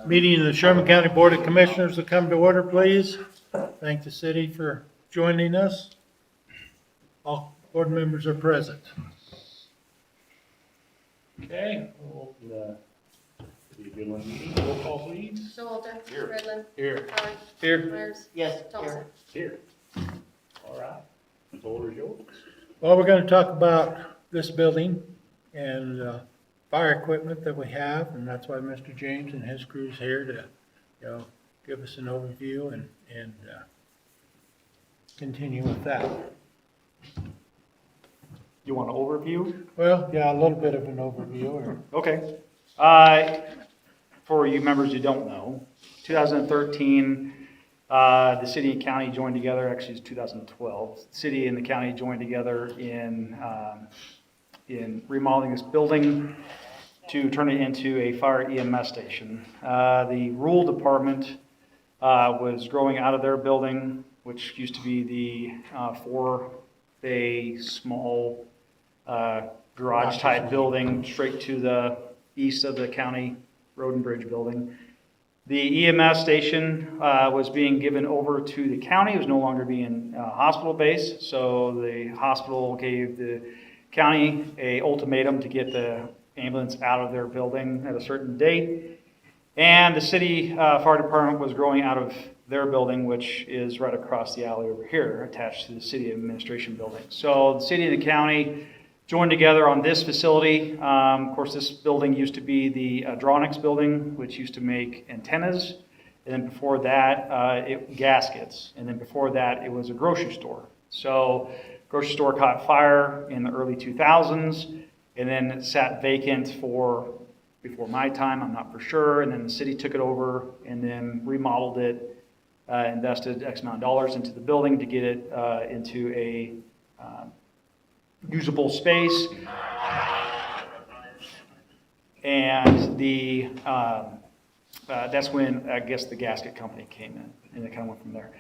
Meeting of the Sherman County Board of Commissioners will come to order, please. Thank the city for joining us. All board members are present. Okay, we'll open the Goodland meeting. Roll call, please. Showalter. Here. Redland. Here. Howard. Here. Myers. Yes, Thompson. Here. All right. The floor is yours. Well, we're going to talk about this building and fire equipment that we have, and that's why Mr. James and his crew is here to, give us an overview and continue with that. You want an overview? Well, yeah, a little bit of an overview. Or Okay. For you members who don't know, 2013, the city and county joined together, actually it's 2012. The city and the county joined together in remodeling this building to turn it into a fire EMS station. The rural department was growing out of their building, which used to be the 4-bay small garage type building straight to the east of the county road and bridge building. The EMS station was being given over to the county. It was no longer being hospital based, so the hospital gave the county a ultimatum to get the ambulance out of their building at a certain date. And the city fire department was growing out of their building, which is right across the alley over here, attached to the city administration building. So the city and the county joined together on this facility. Of course, this building used to be the Adronics building, which used to make antennas. And then before that, gaskets. And then before that, it was a grocery store. So grocery store caught fire in the early 2000s, and then it sat vacant for, before my time, I'm not for sure. And then the city took it over and then remodeled it, invested X amount of dollars into the building to get it into a usable space. And that's when, I guess, the gasket company came in, and it kind of went from there.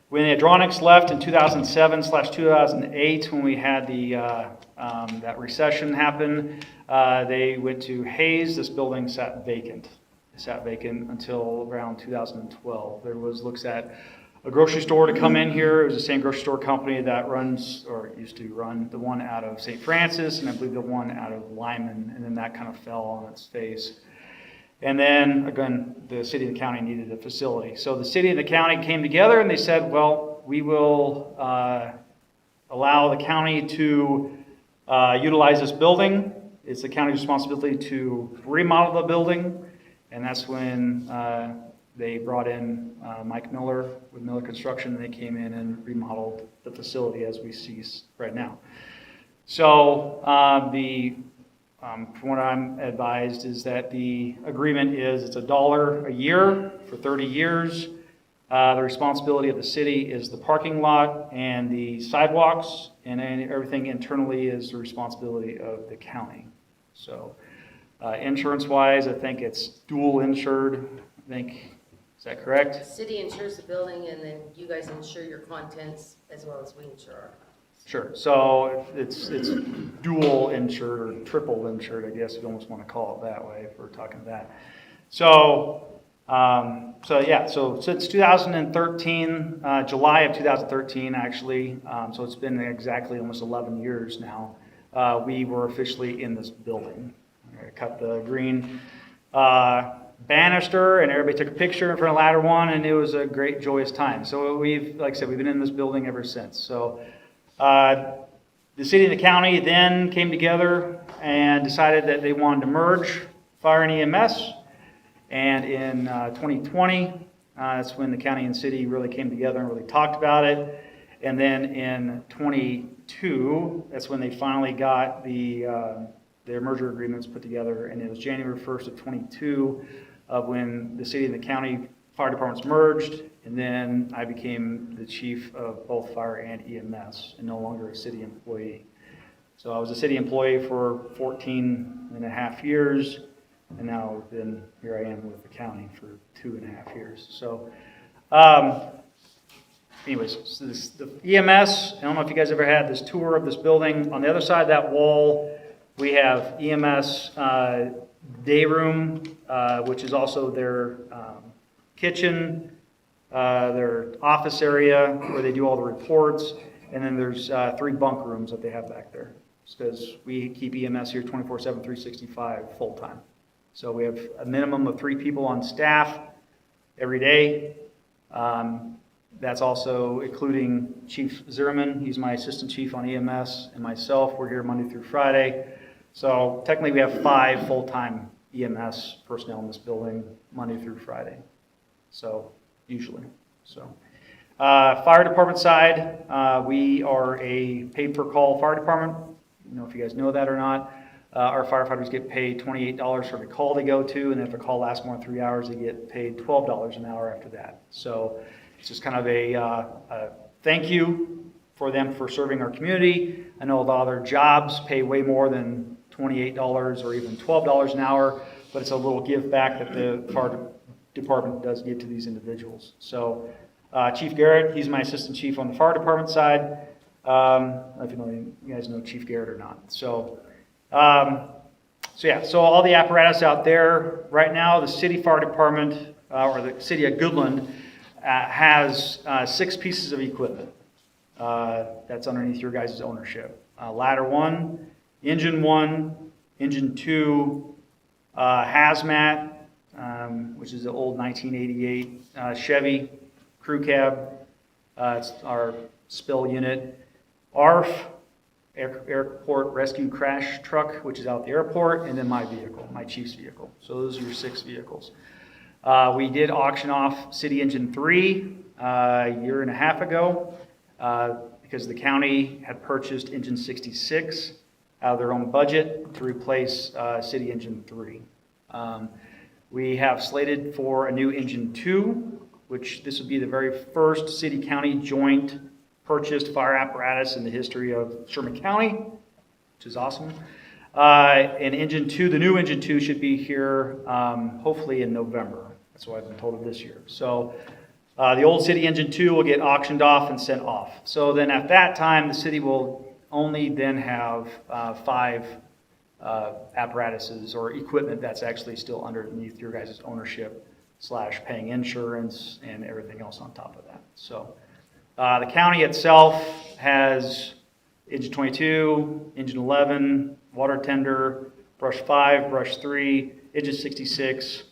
When the Adronics left in 2007/2008, when we had that recession happen, they went to Hayes. This building sat vacant. It sat vacant until around 2012. There was looks at a grocery store to come in here. It was the same grocery store company that runs, or used to run, the one out of St. Francis, and I believe the one out of Lyman, and then that kind of fell on its face. And then, again, the city and the county needed a facility. So the city and the county came together and they said, well, we will allow the county to utilize this building. It's the county's responsibility to remodel the building. And that's when they brought in Mike Miller with Miller Construction, and they came in and remodeled the facility as we see right now. So from what I'm advised is that the agreement is it's $1 a year for 30 years. The responsibility of the city is the parking lot and the sidewalks, and then everything internally is the responsibility of the county. So insurance-wise, I think it's dual insured. I think, is that correct? City insures the building, and then you guys insure your contents as well as we insure our contents. Sure. So it's dual insured or triple insured, I guess you almost want to call it that way if we're talking that. So since 2013, July of 2013 actually, so it's been exactly almost 11 years now, we were officially in this building. I cut the green banister and everybody took a picture in front of ladder one, and it was a great joyous time. So like I said, we've been in this building ever since. So the city and the county then came together and decided that they wanted to merge fire and EMS. And in 2020, that's when the county and city really came together and really talked about it. And then in 22, that's when they finally got their merger agreements put together. And it was January 1st of 22 of when the city and the county fire departments merged, and then I became the chief of both fire and EMS and no longer a city employee. So I was a city employee for 14 and a half years, and now here I am with the county for 2.5 years. So anyways, so the EMS, I don't know if you guys ever had this tour of this building. On the other side of that wall We have EMS day room, which is also their kitchen, their office area where they do all the reports, and then there's 3 bunk rooms that they have back there. Because we keep EMS here 24/7, 365 full-time. So we have a minimum of 3 people on staff every day. That's also including Chief Sherman. He's my assistant chief on EMS, and myself. We're here Monday through Friday. So technically we have 5 full-time EMS personnel in this building Monday through Friday. So usually. So fire department side, we are a paid-per-call fire department. I don't know if you guys know that or not. Our firefighters get paid $28 for every call they go to, and if the call lasts more than 3 hours, they get paid $12 an hour after that. So it's just kind of a thank you for them for serving our community. I know a lot of their jobs pay way more than $28 or even $12 an hour, but it's a little give back that the fire department does give to these individuals. So Chief Garrett, he's my assistant chief on the fire department side. I don't know if you guys know Chief Garrett or not. So all the apparatus out there right now, the city fire department or the city of Goodland has 6 pieces of equipment that's underneath your guys' ownership. Ladder 1, Engine 2, Hazmat, which is the old 1988 Chevy crew cab. It's our spill unit. ARF, Airport Rescue Crash Truck, which is out at the airport, and then my vehicle, my chief's vehicle. So those are your 6 vehicles. We did auction off City Engine 3 a year and a half ago because the county had purchased Engine 66 out of their own budget to replace City Engine 3. We have slated for a new Engine 2, which this would be the very first city-county joint purchased fire apparatus in the history of Sherman County, which is awesome. And Engine 2, the new Engine 2 should be here hopefully in November. That's what I've been told of this year. So the old City Engine 2 will get auctioned off and sent off. So then at that time, the city will only then have 5 apparatuses or equipment that's actually still underneath your guys' ownership / paying insurance and everything else on top of that. So the county itself has Engine 22, Engine 11, Water Tender, Brush 5, Brush 3, Engine 66,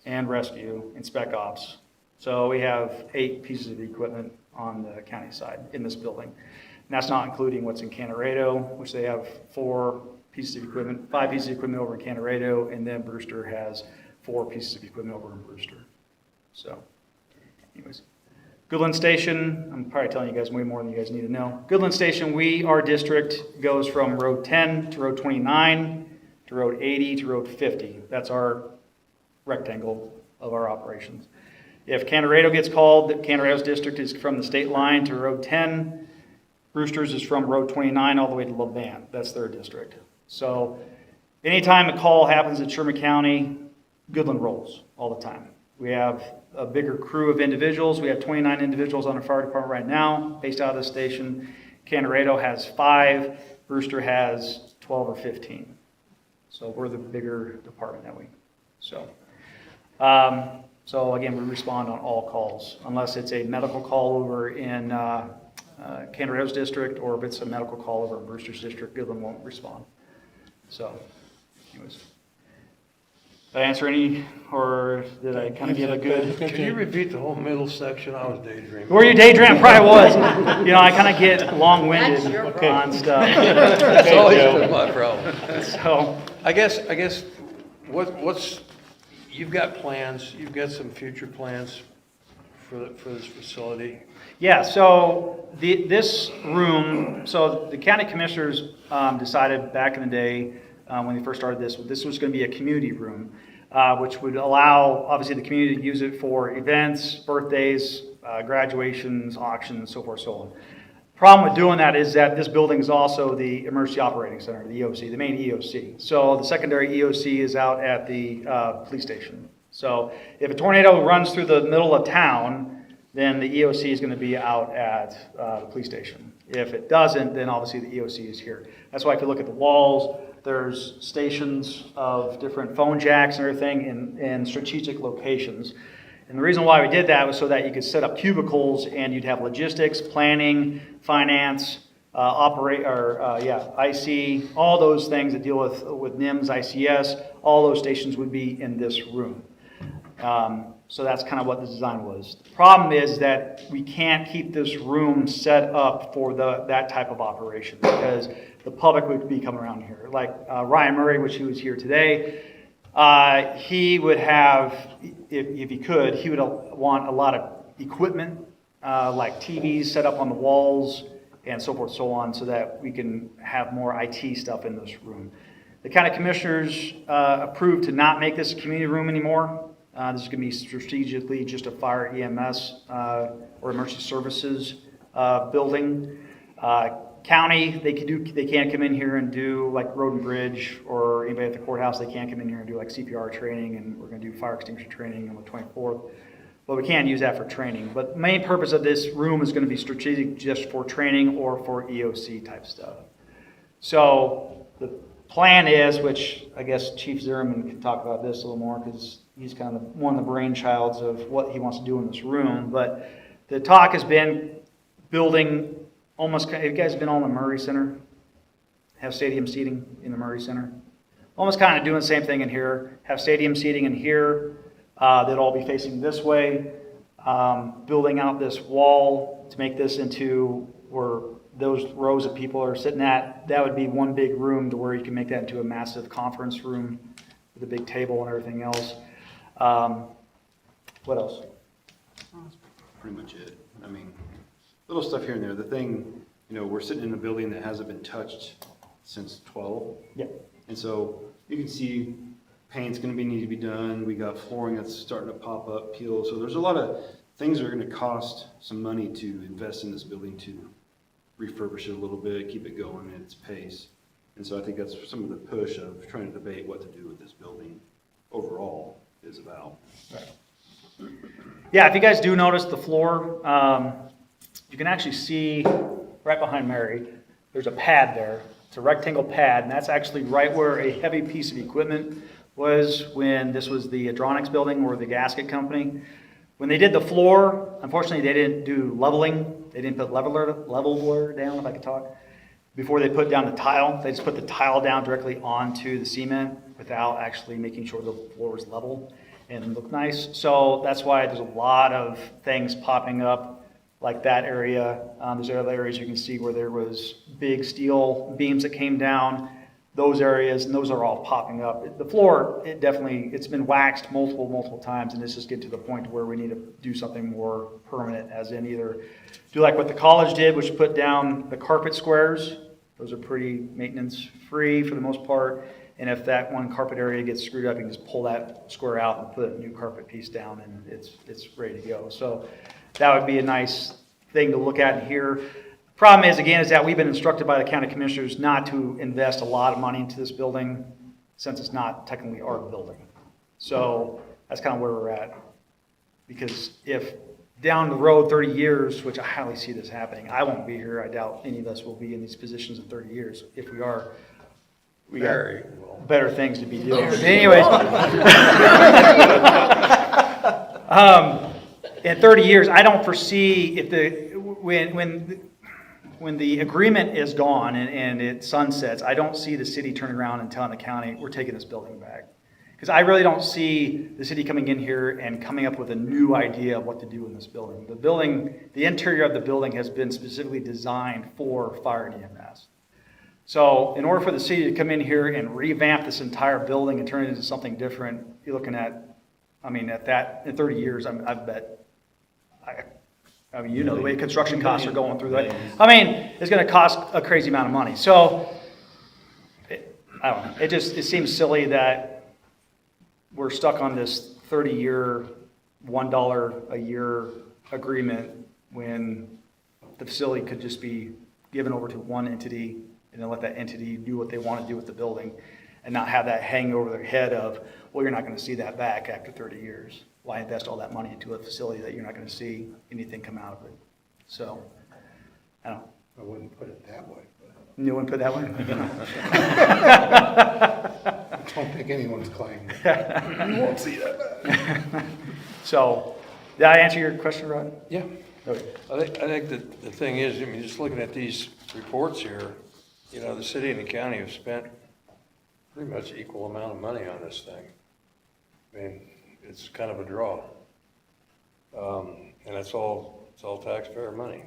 and Rescue, and Spec Ops. So we have 8 pieces of equipment on the county side in this building. And that's not including what's in Canarado, which they have 4 pieces of equipment, 5 pieces of equipment over in Canarado, and then Brewster has 4 pieces of equipment over in Brewster. So, anyways. Goodland Station, I'm probably telling you guys way more than you guys need to know. Goodland Station, our district goes from Road 10 to Road 29 to Road 80 to Road 50. That's our rectangle of our operations. If Canarado gets called, Canarado's district is from the state line to Road 10. Brewster's is from Road 29 all the way to Levant. That's their district. So anytime a call happens in Sherman County, Goodland rolls all the time. We have a bigger crew of individuals. We have 29 individuals on our fire department right now, based out of the station. Canarado has 5. Brewster has 12 or 15. So we're the bigger department that week. So again, we respond on all calls, unless it's a medical call over in Canarado's district, or if it's a medical call over in Brewster's district, Goodland won't respond. So, anyways. Did I answer any, or did I kind of give a good? Can you repeat the whole middle section? I was daydreaming. Were you daydreaming? Probably was. I kind of get long-winded That's your on stuff. It's always been my problem. So, I guess, what's, you've got plans, you've got some future plans for this facility? yeah, so this room, so the county commissioners decided back in the day when they first started this was going to be a community room, which would allow, obviously, the community to use it for events, birthdays, graduations, auctions, so forth, so on. Problem with doing that is that this building is also the Emergency Operating Center, the EOC, the main EOC. So the secondary EOC is out at the police station. So if a tornado runs through the middle of town, then the EOC is going to be out at the police station. If it doesn't, then obviously the EOC is here. That's why if you look at the walls, there's stations of different phone jacks and everything in strategic locations. And the reason why we did that was so that you could set up cubicles and you'd have logistics, planning, finance, IC, all those things that deal with NIMS, ICS, all those stations would be in this room. So that's kind of what the design was. The problem is that we can't keep this room set up for that type of operation because the public would be coming around here. Like Ryan Murray, which he was here today, he would have, if he could, he would want a lot of equipment, like TVs set up on the walls and so forth, so on, so that we can have more IT stuff in this room. The county commissioners approved to not make this a community room anymore. This is going to be strategically just a fire EMS or emergency services building. County, they can't come in here and do like road and bridge, or anybody at the courthouse, they can't come in here and do like CPR training, and we're going to do fire extinguisher training on the 24th. But we can use that for training. But the main purpose of this room is going to be strategic just for training or for EOC type stuff. So the plan is, which I guess Chief Sherman can talk about this a little more because he's kind of one of the brainchilds of what he wants to do in this room. But the talk has been building almost, have you guys been on the Murray Center? Have stadium seating in the Murray Center? Almost kind of doing the same thing in here. Have stadium seating in here. They'll all be facing this way. Building out this wall to make this into where those rows of people are sitting at. That would be one big room to where you can make that into a massive conference room with a big table and everything else. What else? That's pretty much it. I mean, little stuff here and there. The thing, we're sitting in a building that hasn't been touched since 12. Yeah. And so you can see paint's going to need to be done. We got flooring that's starting to pop up, peel. So there's a lot of things that are going to cost some money to invest in this building to refurbish it a little bit, keep it going at its pace. And so I think that's some of the push of trying to debate what to do with this building overall is about. Right. Yeah, if you guys do notice the floor, you can actually see right behind Mary, there's a pad there. It's a rectangle pad, and that's actually right where a heavy piece of equipment was when this was the Adronics building or the gasket company. When they did the floor, unfortunately they didn't do leveling. They didn't put leveler down, if I could talk. Before they put down the tile, they just put the tile down directly onto the cement without actually making sure the floor was level and looked nice. So that's why there's a lot of things popping up like that area. There's other areas you can see where there was big steel beams that came down, those areas, and those are all popping up. The floor, it's been waxed multiple times, and this is getting to the point where we need to do something more permanent, as in either do like what the college did, which put down the carpet squares. Those are pretty maintenance free for the most part. And if that one carpet area gets screwed up, you can just pull that square out and put a new carpet piece down, and it's ready to go. So that would be a nice thing to look at and hear. Problem is that we've been instructed by the county commissioners not to invest a lot of money into this building since it's not technically our building. So that's kind of where we're at. Because if down the road 30 years, which I highly see this happening, I won't be here. I doubt any of us will be in these positions in 30 years. If we are, we got better things to be doing. Anyways. In 30 years, I don't foresee if when the agreement is gone and it sunsets, I don't see the city turning around and telling the county, we're taking this building back. Because I really don't see the city coming in here and coming up with a new idea of what to do in this building. The interior of the building has been specifically designed for fire and EMS. So in order for the city to come in here and revamp this entire building and turn it into something different, you're looking at, at that, in 30 years, I bet, the way construction costs are going through that. It's going to cost a crazy amount of money. So, I don't know. It seems silly that we're stuck on this 30-year, $1 a year agreement when the facility could just be given over to one entity and then let that entity do what they want to do with the building and not have that hang over their head of, well, you're not going to see that back after 30 years. Why invest all that money into a facility that you're not going to see anything come out of it? So, I don't know. I wouldn't put it that way, but You wouldn't put that one? don't think anyone's claiming it. You won't see that. So, did I answer your question, Rod? Yeah. Okay. I think that the thing is, I mean, just looking at these reports here, you know, the city and the county have spent pretty much equal amount of money on this thing. I mean, it's kind of a draw. And it's all taxpayer money.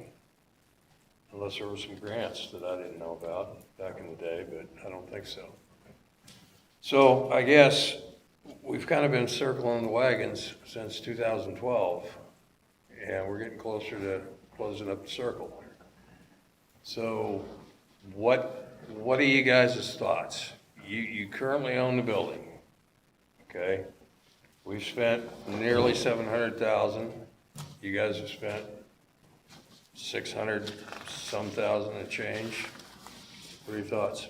Unless there were some grants that I didn't know about back in the day, but I don't think so. So I guess we've kind of been circling the wagons since 2012, and we're getting closer to closing up the circle. So what are you guys' thoughts? You currently own the building, okay? We've spent nearly 700,000. You guys have spent 600 some thousand and change. What are your thoughts?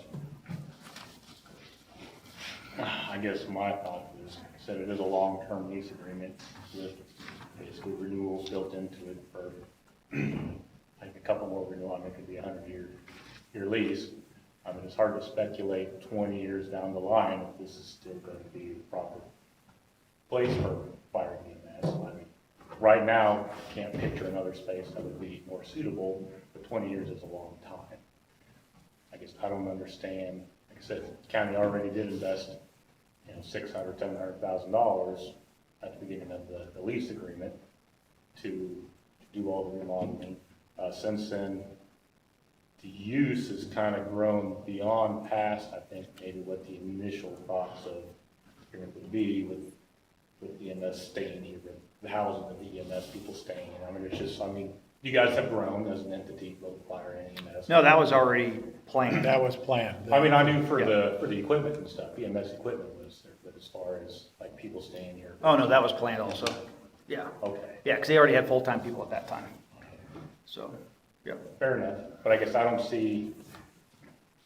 I guess my thought is, like I said, it is a long-term lease agreement with basically renewals built into it for like a couple more renewals. I mean, it could be a 100-year lease. I mean, it's hard to speculate 20 years down the line if this is still going to be the proper place for fire EMS. I mean, right now, I can't picture another space that would be more suitable, but 20 years is a long time. I guess I don't understand. Like I said, the county already did invest, $600,000, $700,000 at the beginning of the lease agreement to do all the remodeling. Since then, the use has kind of grown beyond past, I think, maybe what the initial thoughts of it would be with the EMS staying here, the housing of the EMS people staying here. I mean, it's just, you guys have grown as an entity, both fire and EMS. No, that was already planned. That was planned. I mean, I knew for the equipment and stuff, EMS equipment was there, but as far as like people staying here. Oh, no, that was planned also. Yeah. Okay, Yeah, because they already had full-time people at that time. So, yeah. fair enough, but I guess I don't see,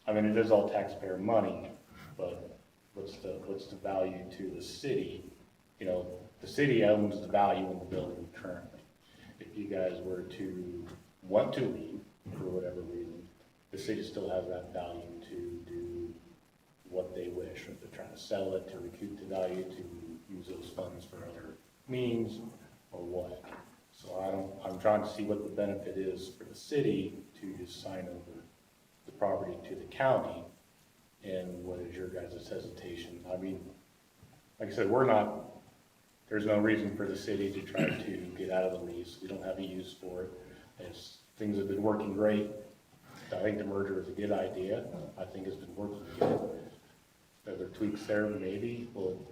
I mean, it is all taxpayer money, but what's the value to the city? The city owns the value in the building currently. If you guys were to want to leave for whatever reason, the city still has that value to do what they wish. If they're trying to sell it, to recoup the value, to use those funds for other means, or what. So I'm trying to see what the benefit is for the city to just sign over the property to the county, and what is your guys' hesitation? I mean, like I said, there's no reason for the city to try to get out of the lease. We don't have a use for it. Things have been working great. I think the merger is a good idea. I think it's been working good. Are there tweaks there? Maybe. Will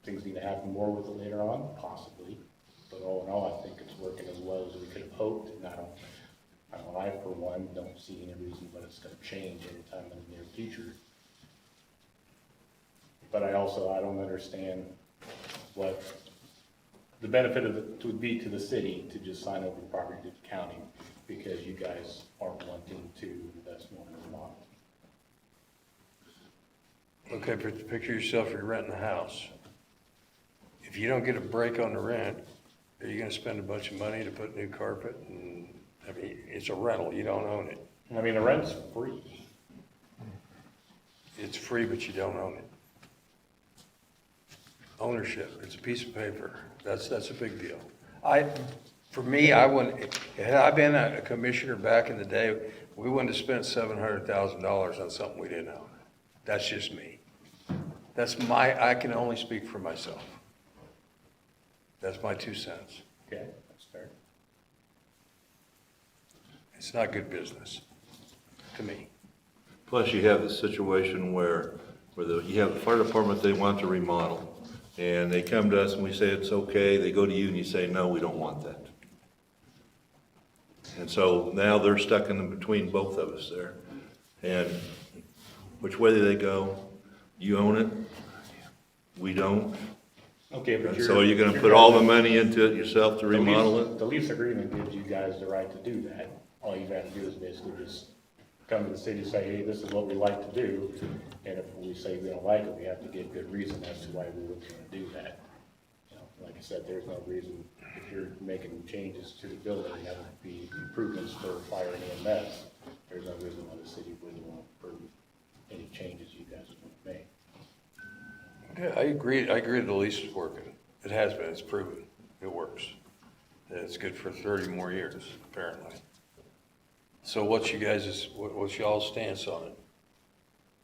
things need to happen more with it later on? Possibly. But all in all, I think it's working as well as we could have hoped. And I for one, don't see any reason why it's going to change anytime in the near future. But I don't understand what the benefit of it would be to the city to just sign over the property to the county, because you guys aren't wanting to invest more in the model. Okay, picture yourself, you're renting a house. If you don't get a break on the rent, are you gonna spend a bunch of money to put new carpet? And I mean, it's a rental, you don't own it. I mean, the rent's free. It's free, but you don't own it. Ownership, it's a piece of paper. That's a big deal. For me, I wouldn't, had I been a commissioner back in the day, we wouldn't have spent $700,000 on something we didn't own. That's just me. I can only speak for myself. That's my 2 cents. Okay, that's fair. It's not good business, to me. Plus, you have the situation where you have the fire department, they want to remodel, and they come to us and we say it's okay, they go to you and you say, no, we don't want that. And so now they're stuck in between both of us there. And which way do they go? You own it, we don't. Okay, but And so are you gonna put all the money into it yourself to remodel it? The lease agreement gives you guys the right to do that. All you have to do is basically just come to the city and say, hey, this is what we like to do. And if we say we don't like it, we have to give good reason as to why we would want to do that. Like I said, there's no reason, if you're making changes to the building, that would be improvements for fire and EMS. there's no reason why the city wouldn't want to approve any changes you guys want to make. Yeah, I agree the lease is working. It has been, it's proven, it works. And it's good for 30 more years, apparently. So what's what's y'all's stance on it?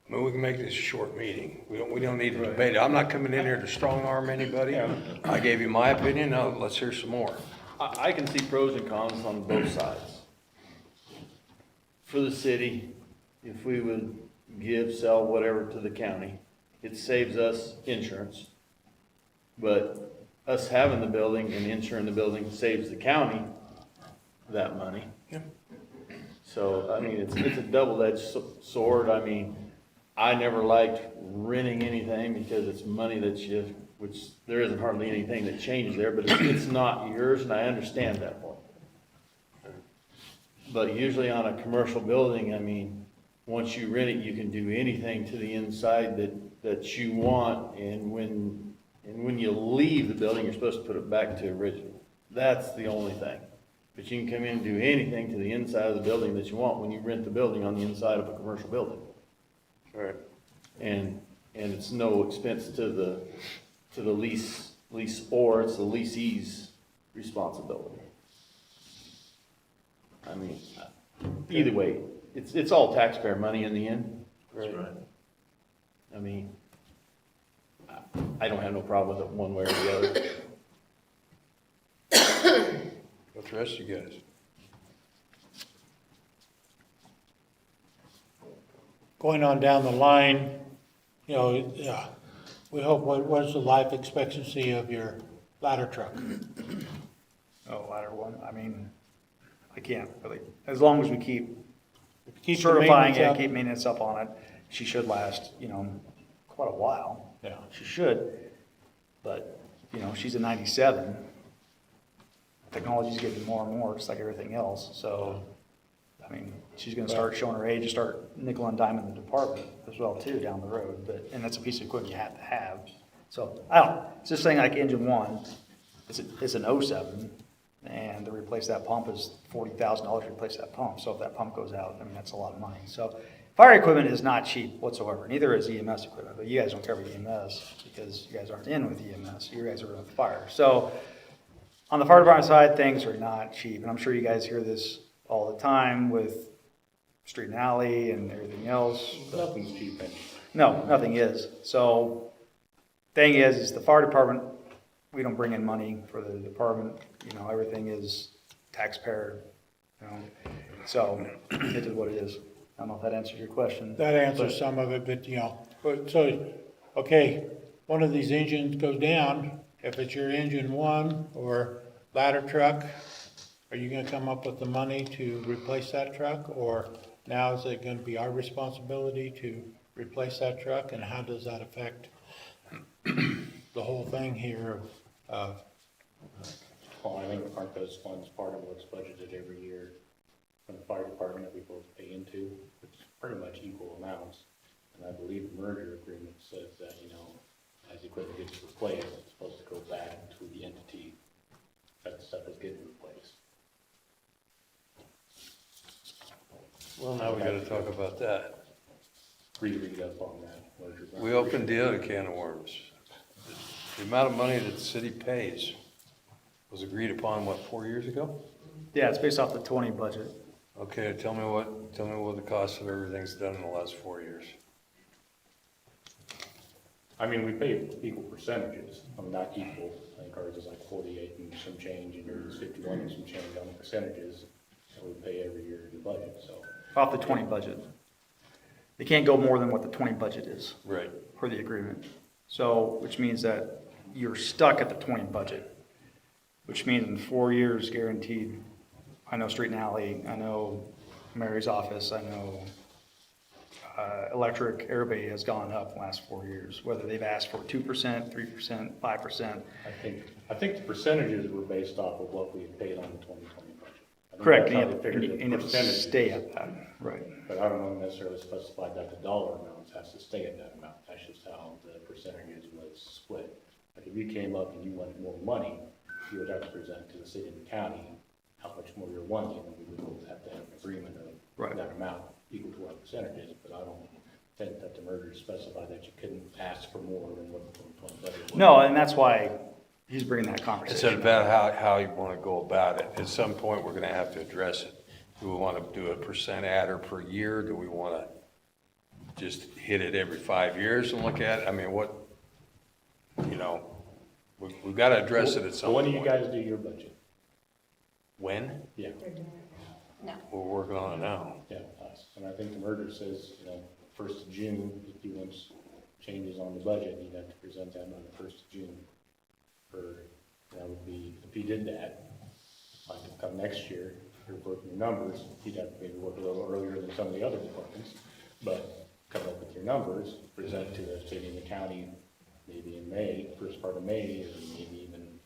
I mean, we can make this a short meeting. We don't need to debate it. I'm not coming in here to strong arm anybody. I gave you my opinion, now let's hear some more. I can see pros and cons on both sides. For the city, if we would sell whatever to the county, it saves us insurance. But us having the building and insuring the building saves the county that money. Yeah. So, I mean, it's a double-edged sword. I mean, I never liked renting anything because it's money that which there isn't hardly anything that changes there, but it's not yours, and I understand that point. But usually on a commercial building, I mean, once you rent it, you can do anything to the inside that you want, and when you leave the building, you're supposed to put it back to original. That's the only thing. But you can come in and do anything to the inside of the building that you want when you rent the building on the inside of a commercial building. Right. And it's no expense to the leaseor, it's the leasee's responsibility. I mean, either way, it's all taxpayer money in the end. That's right. I mean, I don't have no problem with it one way or the other. What's the rest of you guys? Going on down the line, you know, yeah, we hope, what's the life expectancy of your ladder truck? Oh, ladder one, I mean, I can't really, as long as we keep Keep the certifying maintenance it, up. keep maintenance up on it, she should last, quite a while. Yeah. She should, but, she's a 97. Technology's getting more and more, just like everything else, so, I mean, she's gonna start showing her age and start nickel and diming the department as well too down the road, and that's a piece of equipment you have to have. So, I don't know, it's just saying like engine one, it's an 07, and to replace that pump is $40,000 to replace that pump, so if that pump goes out, I mean, that's a lot of money. So, fire equipment is not cheap whatsoever, neither is EMS equipment, but you guys don't cover EMS because you guys aren't in with EMS, you guys are with fire. So, on the fire department side, things are not cheap, and I'm sure you guys hear this all the time with street and alley and everything else. but- Nothing's cheap anymore. No, nothing is. So, thing is the fire department, we don't bring in money for the department, everything is taxpayer, so it is what it is. I don't know if that answers your question. That answers some of it, okay, one of these engines goes down, if it's your engine one or ladder truck, are you gonna come up with the money to replace that truck? Or now is it gonna be our responsibility to replace that truck, and how does that affect the whole thing here of, Well, I think aren't those funds part of what's budgeted every year from the fire department that we both pay into? It's pretty much equal amounts. And I believe the merger agreement says that, as equipment gets replaced, it's supposed to go back to the entity that the stuff is getting replaced. Well, now we gotta talk about that. Read up on that merger. We opened the other can of worms. The amount of money that the city pays was agreed upon, 4 years ago? Yeah, it's based off the 20 budget. Okay, tell me what the cost of everything's done in the last 4 years. I mean, we pay equal percentages. I mean, not equal. I think ours is like 48 and some change, and yours is 51 and some change on the percentages that we pay every year in the budget, so. Off the 20 budget. They can't go more than what the 20 budget is Right. per the agreement. So, which means that you're stuck at the 20 budget, which means in 4 years guaranteed, I know street and alley, I know Mary's office, I know electric, everybody has gone up in the last 4 years, whether they've asked for 2%, 3%, 5%. I think the percentages were based off of what we had paid on the 2020 budget. I think Correct, that's how and they you figured the have to percentages. stay at that, right. But I don't know necessarily specified that the dollar amounts has to stay at that amount. That's just how the percentages was split. Like if you came up and you wanted more money, you would have to present to the city and the county how much more you're wanting, and we would both have to have an agreement of Right. that amount equal to what the percentage is, but I don't think that the merger specified that you couldn't ask for more than what the 2020 budget was. No, and that's why he's bringing that It's conversation. about how you want to go about it. At some point, we're going to have to address it. Do we want to do a percent adder per year? Do we want to just hit it every 5 years and look at it? I mean, what, you know, we've got to address it at some So when point. do you guys do your budget? When? Yeah, We're working on it now. yeah, us. And I think the merger says, you know, 1st of June, if you want changes on the budget, you'd have to present that on the 1st of June. That would be, if you did that, like come next year, you're working your numbers, you'd have to maybe work a little earlier than some of the other departments, but come up with your numbers, present to the city and the county, maybe in May, first part of May, or maybe even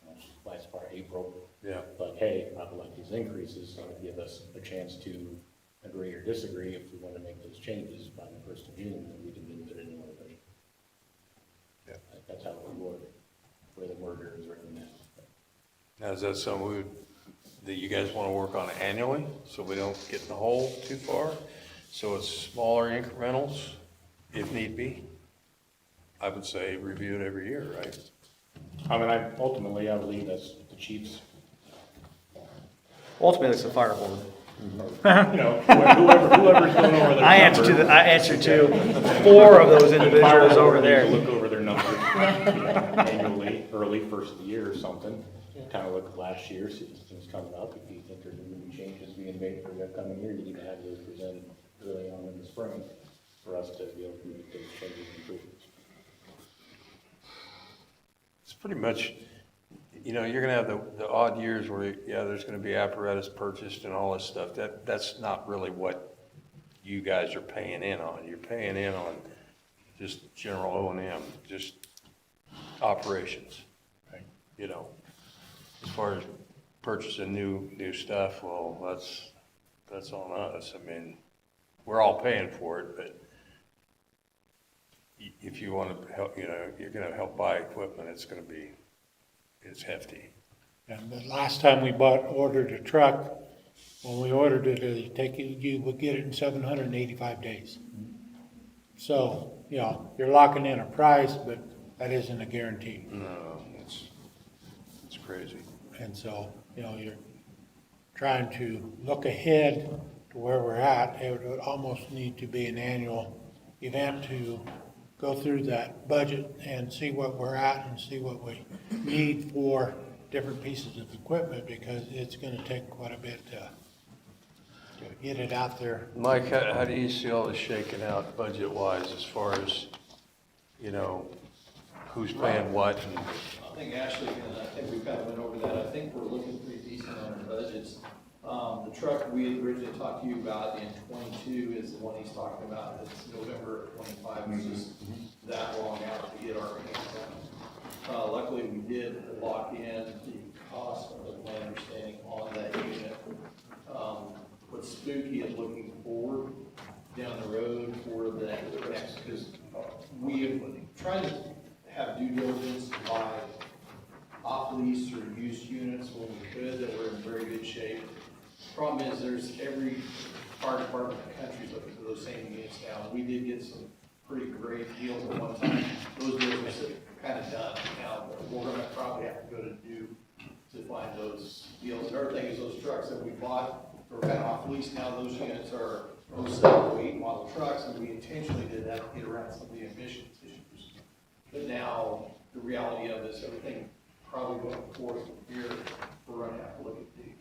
last part of April. Yeah. But hey, I would like these increases, so it'd give us a chance to agree or disagree if we want to make those changes by the 1st of June, and we can do it in our budget. Yeah. That's how it would work, where the merger is written now. Now, is that something that you guys want to work on annually, so we don't get in the hole too far? So it's smaller incrementals, if need be? I would say review it every year, right? I mean, ultimately, I believe that's the chief's, Ultimately, it's the fire board. you know, whoever's going over their I answer to 4 of those individuals over there. Look over their numbers annually, early, first of the year or something. Kind of look at last year, see if things coming up. If you think there's going to be changes being made for the upcoming year, you need to have those presented early on in the spring for us to be able to make those changes and improvements. It's pretty much, you know, you're gonna have the odd years where, yeah, there's gonna be apparatus purchased and all this stuff. That's not really what you guys are paying in on. You're paying in on just general O&M, just operations. You know, as far as purchasing new stuff, well, that's on us. I mean, we're all paying for it, but if you want to help, you know, you're gonna help buy equipment, it's hefty. And the last time we ordered a truck, when we ordered it, you would get it in 785 days. So, you know, you're locking in a price, but that isn't a guarantee. No, it's crazy. And so, you know, you're trying to look ahead to where we're at. It would almost need to be an annual event to go through that budget and see what we're at and see what we need for different pieces of equipment, because it's gonna take quite a bit to get it out there. Mike, how do you see all this shaking out budget-wise as far as, you know, who's paying what? And I think Ashley, and I think we kind of went over that, I think we're looking pretty decent on our budgets. The truck we had originally talked to you about in 22 is the one he's talking about, it's November of 25, it's just that long out to get our hands on. Luckily, we did lock in the cost, of my understanding, on that unit. What's spooky is looking forward down the road for the next, because we have tried to have due diligence to buy off-lease or used units when we could, that were in very good shape. Problem is, there's every fire department in the country is looking for those same units now. We did get some pretty great deals at one time. Those deals are kind of done now, but we're gonna probably have to go to Duke to find those deals. Another thing is those trucks that we bought, were kind of off lease now, those units are 07, 08 model trucks, and we intentionally did that to get around some of the emissions issues. But now, the reality of this, everything probably going forward from here, we're gonna have to look at Duke.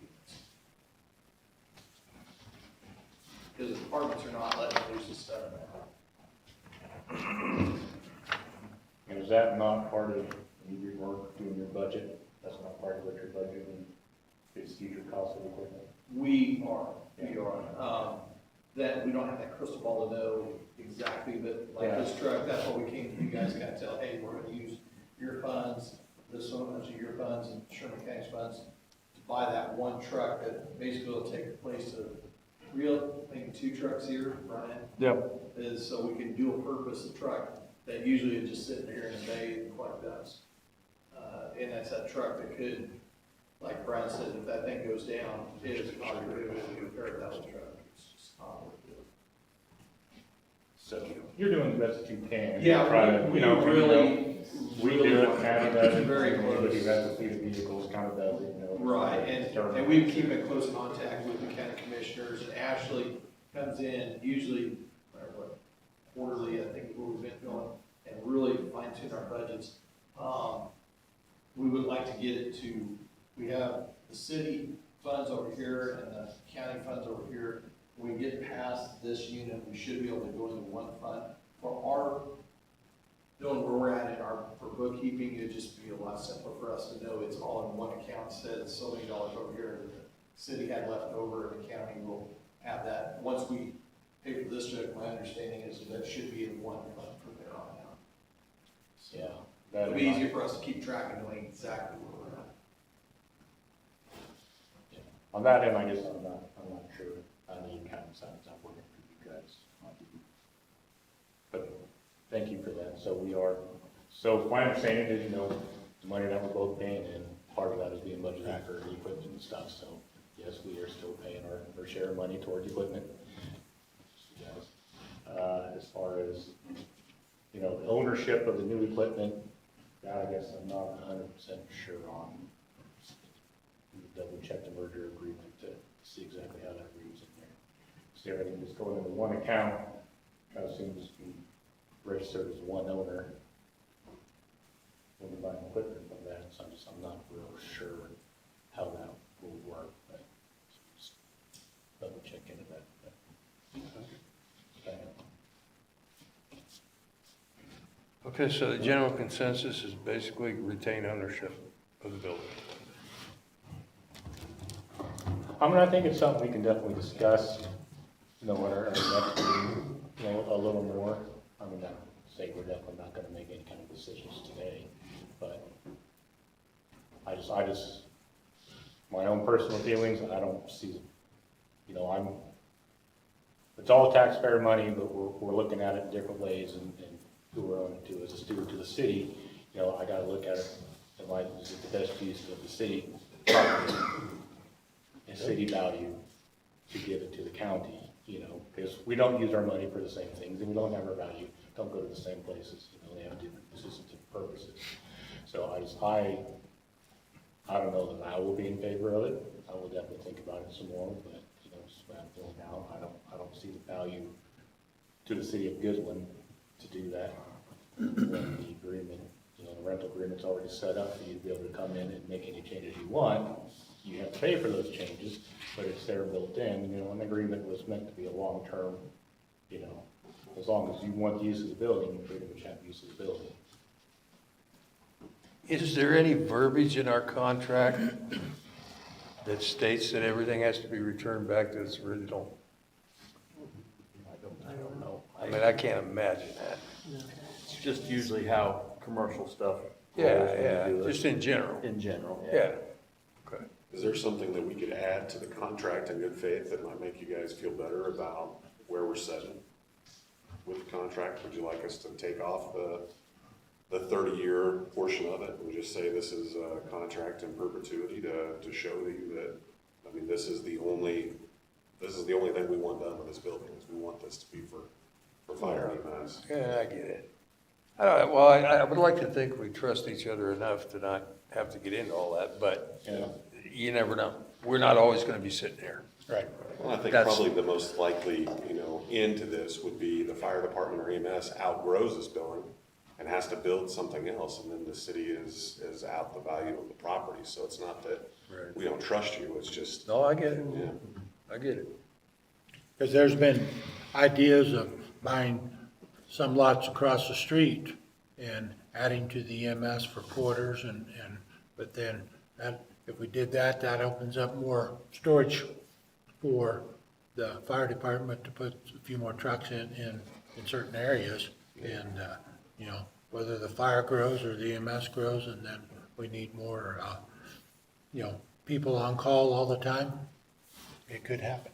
Because the departments are not letting loose this stuff now. And is that not part of your work, doing your budget? That's not part of what you're budgeting, is future cost of equipment? We are. That, we don't have that crystal ball to know exactly, but like this truck, that's what we came to you guys, kind of tell, hey, we're gonna use your funds, this so much of your funds and Sherman County's funds to buy that one truck that basically will take the place of maybe 2 trucks here, Brian. Yep. Is so we can do a purpose of truck that usually is just sitting here in the bay and collect dust. And that's that truck that could, like Brian said, if that thing goes down, it is not prohibitive to repair that old truck. It's just, So you're doing the best that you can. Yeah, Trying to, we you know, really, we really do it, want Patty does it, very anybody who close. has a fleet of vehicles kind of does it, you know. Right, and we keep in close contact with the county commissioners, and Ashley comes in usually, what, quarterly, I think, is where we've been going, and really fine tune our budgets. We would like to get it to, we have the city funds over here and the county funds over here. When we get past this unit, we should be able to go into one fund. For our, knowing where we're at in our, for bookkeeping, it'd just be a lot simpler for us to know it's all in one account, instead of so many dollars over here that the city had left over, and the county will have that. Once we pay for this check, my understanding is that should be in one fund from there on out. So Yeah. it'll be easier for us to keep track of knowing exactly where we're at. On that end, I guess I'm not sure. I mean, kind of sounds like working for you guys. But thank you for that. So we are, so my understanding is, you know, the money that we're both paying, and part of that is being budgeted for the equipment and stuff. So yes, we are still paying our share of money towards equipment. Yes. As far as, you know, the ownership of the new equipment, that I guess I'm not 100% sure on. Double check the merger agreement to see exactly how that reads in there. See, everything just going into one account, kind of seems to be registered as one owner when you're buying equipment from that, so I'm not real sure how that will work, but just double check into that. Okay, so the general consensus is basically retain ownership of the building. I mean, I think it's something we can definitely discuss, you know, at our next meeting, you know, a little more. I mean, I say we're definitely not gonna make any kind of decisions today, but I just, my own personal feelings, I don't see, you know, it's all taxpayer money, but we're looking at it in different ways, and who we're owning to as a steward to the city, you know, I gotta look at it, in light, is it the best use of the city property and city value to give it to the county, you know, because we don't use our money for the same things, and we don't have our value, don't go to the same places, you know, they have different uses and different purposes. So I don't know that I will be in favor of it, I will definitely think about it some more, but, you know, just what I'm feeling now, I don't see the value to the city of Goodland to do that. When the agreement, you know, the rental agreement's already set up for you to be able to come in and make any changes you want. You have to pay for those changes, but it's there built in, you know, an agreement was meant to be a long-term, you know, as long as you want the use of the building, you pretty much have use of the building. Is there any verbiage in our contract that states that everything has to be returned back to its original? I don't know. I mean, I can't imagine that. It's just usually how commercial stuff. Yeah, rolls when yeah, you do it. just in general. In general, Yeah. Okay. Is there something that we could add to the contract in good faith that might make you guys feel better about where we're sitting with the contract? Would you like us to take off the 30-year portion of it and just say this is a contract in perpetuity to show you that, I mean, this is the only thing we want done with this building, is we want this to be for fire and EMS. Yeah, I get it. Well, I would like to think we trust each other enough to not have to get into all that, but Yeah. you never know. We're not always gonna be sitting here. Right. Well, I think That's- probably the most likely, end to this would be the fire department or EMS outgrows this building and has to build something else, and then the city is out the value of the property. So it's not that Right. we don't trust you, it's just, No, I get it. yeah. I get it. Because there's been ideas of buying some lots across the street and adding to the EMS for quarters but then that, if we did that, that opens up more storage for the fire department to put a few more trucks in certain areas. And, you know, whether the fire grows or the EMS grows, and then we need more, you know, people on call all the time, it could happen.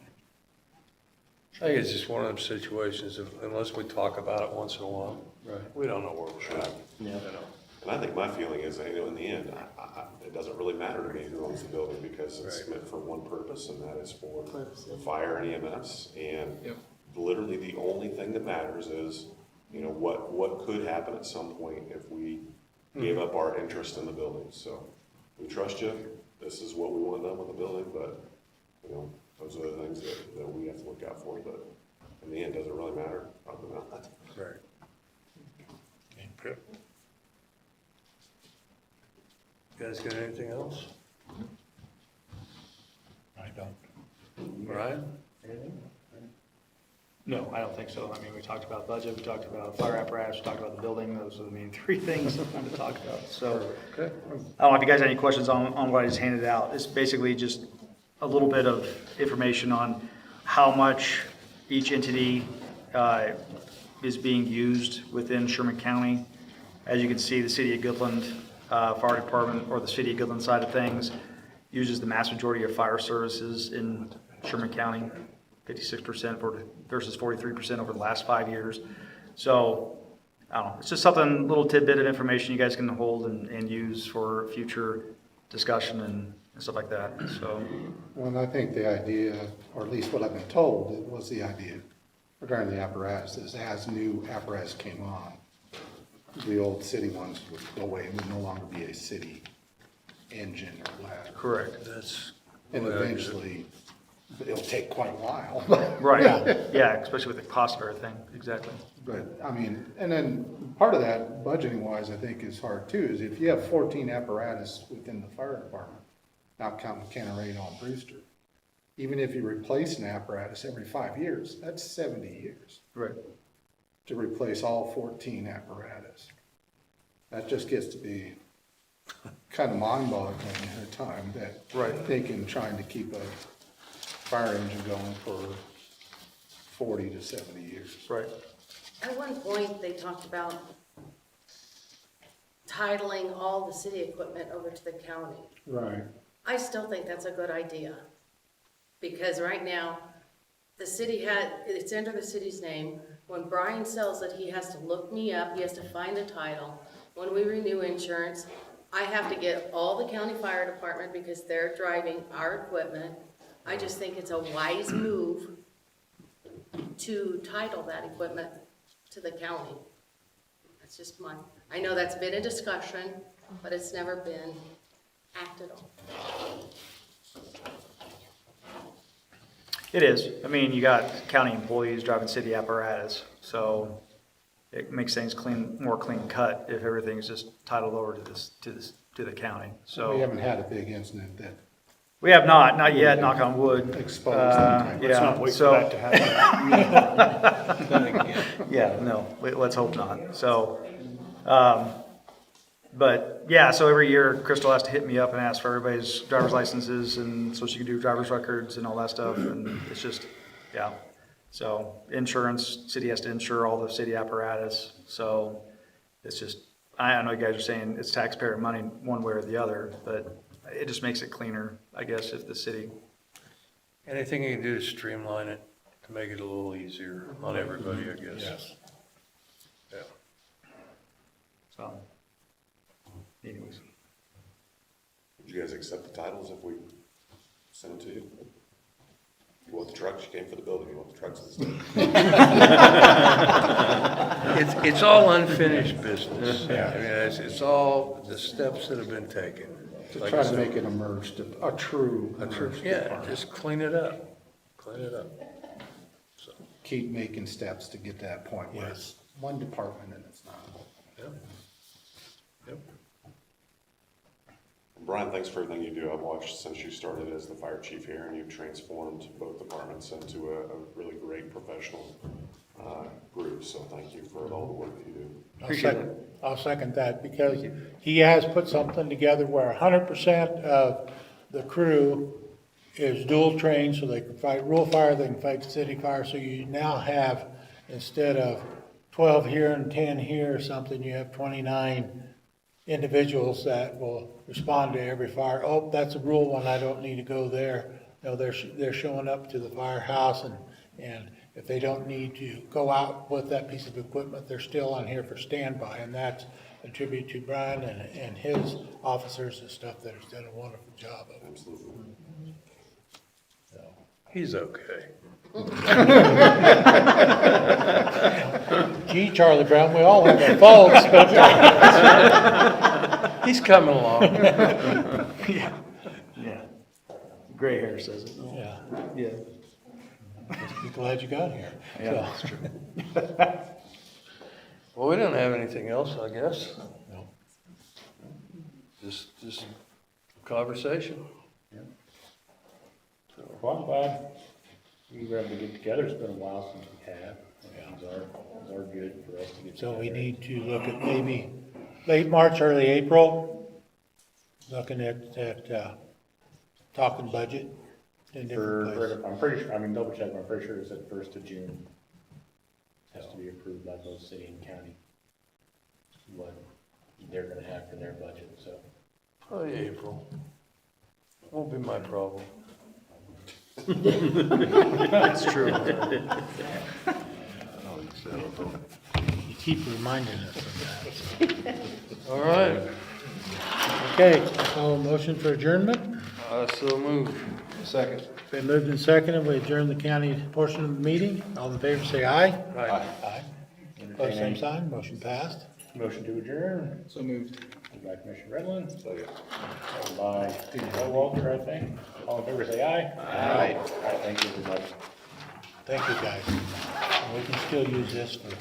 I think it's just one of those situations, unless we talk about it once in a while. Right. We don't know where we're at. Yeah. You know. And I think my feeling is, you know, in the end, it doesn't really matter to me who owns the building because it's Right. meant for one purpose, and that is for fire and EMS. And literally the only thing that matters is, you know, what could happen at some point if we gave up our interest in the building. So we trust you. This is what we want done with the building, but, you know, those are the things that we have to look out for. But in the end, does it really matter? Probably not. Right. Okay. You guys got anything else? I don't. Brian? Anything? No, I don't think so. I mean, we talked about budget, we talked about fire apparatus, we talked about the building. Those are the main three things I wanted to talk about. So, I don't know if you guys have any questions on what I just handed out. It's basically just a little bit of information on how much each entity is being used within Sherman County. As you can see, the city of Goodland Fire Department, or the city of Goodland side of things, uses the mass majority of fire services in Sherman County, 56% versus 43% over the last 5 years. So, I don't know, it's just something, little tidbit of information you guys can hold and use for future discussion and stuff like that, so. Well, I think the idea, or at least what I've been told, it was the idea regarding the apparatus, is as new apparatus came on, the old city ones would go away and would no longer be a city engine or ladder. Correct. That's. And eventually, it'll take quite a while. Right, yeah, especially with the cost of everything, exactly. But, I mean, and then part of that, budgeting wise, I think is hard too, is if you have 14 apparatus within the fire department, not counting Canarino and Brewster, even if you replace an apparatus every 5 years, that's 70 years Right. to replace all 14 apparatus. That just gets to be kind of mind-boggling at a time, that Right. thinking, trying to keep a fire engine going for 40 to 70 years. Right. At one point, they talked about titling all the city equipment over to the county. Right. I still think that's a good idea, because right now, the city it's under the city's name. When Brian sells it, he has to look me up, he has to find the title. When we renew insurance, I have to get all the county fire department because they're driving our equipment. I just think it's a wise move to title that equipment to the county. That's just I know that's been a discussion, but it's never been acted on. It is. I mean, you got county employees driving city apparatus, so it makes things more clean cut if everything's just titled over to the county. We So haven't had a big incident that we have not yet, knock on wood. exposed that type of. Yeah, Let's not wait for so- that to happen. Yeah, no, let's hope not. So, but yeah, so every year Crystal has to hit me up and ask for everybody's driver's licenses, and so she can do driver's records and all that stuff. And it's just, yeah. So insurance, city has to insure all the city apparatus. So it's just, I know you guys are saying it's taxpayer money one way or the other, but it just makes it cleaner, I guess, if the city. Anything you can do to streamline it, to make it a little easier on everybody, I guess. Yes. Yeah. So, anyways. Would you guys accept the titles if we send them to you? You want the trucks, you came for the building, you want the trucks instead. It's all unfinished business. Yeah. I mean, it's all the steps that have been taken. To Like try I to said, make it a true. emerged yeah, department. just clean it up. Clean it up. So, Keep making steps to get to that point where Yes. it's one department and it's not. yeah. Yep. Brian, thanks for everything you do. I've watched since you started as the fire chief here, and you've transformed both departments into a really great professional group. So thank you for all the work that you do. I'll second that, because he has put something together where 100% of the crew is dual trained, so they can fight rural fire, they can fight city fire. So you now have, instead of 12 here and 10 here or something, you have 29 individuals that will respond to every fire. Oh, that's a rural one, I don't need to go there. No, they're showing up to the firehouse, and if they don't need to go out with that piece of equipment, they're still on here for standby, and a tribute to Brian and his officers and stuff that has done a wonderful job of it. Absolutely. He's okay. Gee, Charlie Brown, we all have our faults, but He's coming along. Yeah. Gray hair says it. yeah, Yeah. just be glad you got here. Yeah, that's true. Well, we don't have anything else, I guess. No. Just conversation. Well, I'm glad we were able to get together. It's been a while since we have. Things are good for us to get So together. we need to look at maybe late March, early April, looking at talking budget in different places. I'm pretty sure, I mean, double check, but I'm pretty sure it said 1st of June. Has to be approved by both city and county. What they're gonna have for their budget, so. Probably April. Won't be my problem. That's true. You keep reminding us of that. All right, Okay, so motion for adjournment? I so move. Second. Been moved and seconded, we adjourn the county portion of the meeting. All in favor, say aye. Aye. Aye. Opposed, same sign, motion passed. Motion to adjourn, So moved. moved by Commissioner Redland. Second by Walter, I think. All in favor, say aye. Aye. All right, thank you, everybody. Thank you, guys. We can still use this for